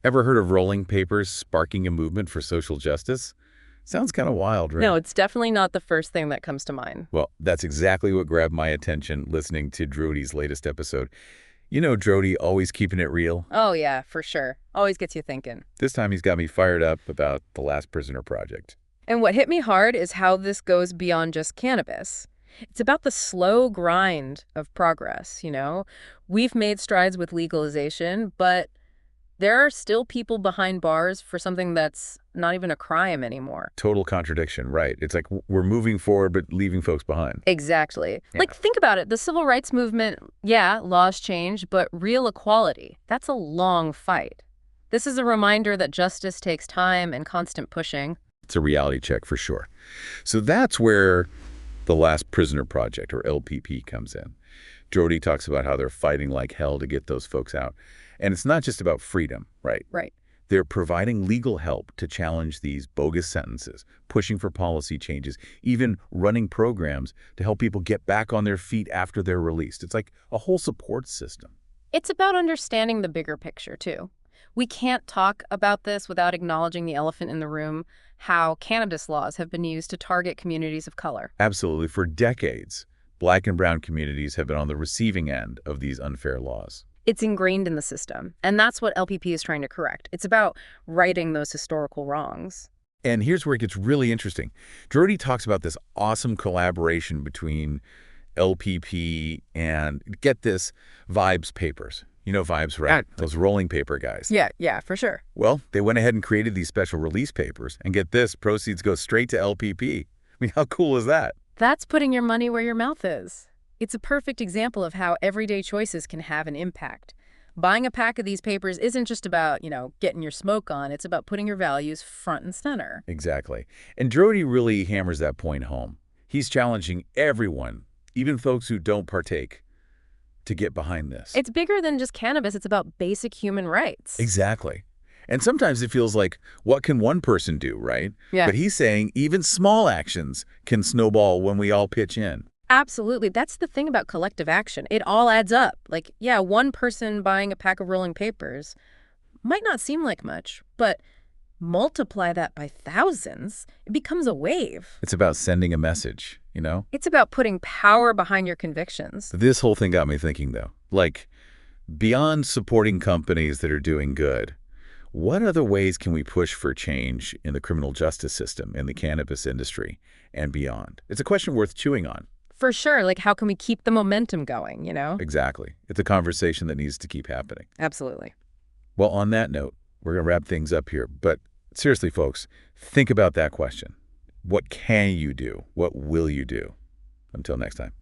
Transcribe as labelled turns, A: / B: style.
A: Ever heard of rolling papers sparking a movement for social justice? Sounds kind of wild, right?
B: No, it's definitely not the first thing that comes to mind.
A: Well, that's exactly what grabbed my attention listening to Drody's latest episode. You know Drody always keeping it real.
B: Oh, yeah, for sure. Always gets you thinking.
A: This time he's got me fired up about the Last Prisoner Project.
B: And what hit me hard is how this goes beyond just cannabis. It's about the slow grind of progress, you know? We've made strides with legalization, but there are still people behind bars for something that's not even a crime anymore.
A: Total contradiction, right? It's like we're moving forward but leaving folks behind.
B: Exactly.
A: Yeah.
B: Like, think about it. The civil rights movement, yeah, laws change, but real equality, that's a long fight. This is a reminder that justice takes time and constant pushing.
A: It's a reality check for sure. So that's where the Last Prisoner Project, or LPP, comes in. Drody talks about how they're fighting like hell to get those folks out. And it's not just about freedom, right?
B: Right.
A: They're providing legal help to challenge these bogus sentences, pushing for policy changes, even running programs to help people get back on their feet after they're released. It's like a whole support system.
B: It's about understanding the bigger picture, too. We can't talk about this without acknowledging the elephant in the room, how cannabis laws have been used to target communities of color.
A: Absolutely. For decades, Black and brown communities have been on the receiving end of these unfair laws.
B: It's ingrained in the system, and that's what LPP is trying to correct. It's about righting those historical wrongs.
A: And here's where it gets really interesting. Drody talks about this awesome collaboration between LPP and, get this, Vibes Papers. You know Vibes, right? Those rolling paper guys.
B: Yeah, for sure.
A: Well, they went ahead and created these special release papers, and get this, proceeds go straight to LPP. I mean, how cool is that?
B: That's putting your money where your mouth is. It's a perfect example of how everyday choices can have an impact. Buying a pack of these papers isn't just about, getting your smoke on. It's about putting your values front and center.
A: Exactly. And Drody really hammers that point home. He's challenging everyone, even folks who don't partake, to get behind this.
B: It's bigger than just cannabis. It's about basic human rights.
A: Exactly. And sometimes it feels like, what can one person do, right?
B: Yeah.
A: But he's saying even small actions can snowball when we all pitch in.
B: Absolutely. That's the thing about collective action. It all adds up. Like, yeah, one person buying a pack of rolling papers might not seem like much, but multiply that by thousands, it becomes a wave.
A: It's about sending a message, you know?
B: It's about putting power behind your convictions.
A: This whole thing got me thinking, though. Like, beyond supporting companies that are doing good, what other ways can we push for change in the criminal justice system, in the cannabis industry, and beyond? It's a question worth chewing on.
B: For sure. Like, how can we keep the momentum going,
A: Exactly. It's a conversation that needs to keep happening.
B: Absolutely.
A: Well, on that note, we're going to wrap things up here. But seriously, folks, think about that question. What can you do? What will you do? Until next time.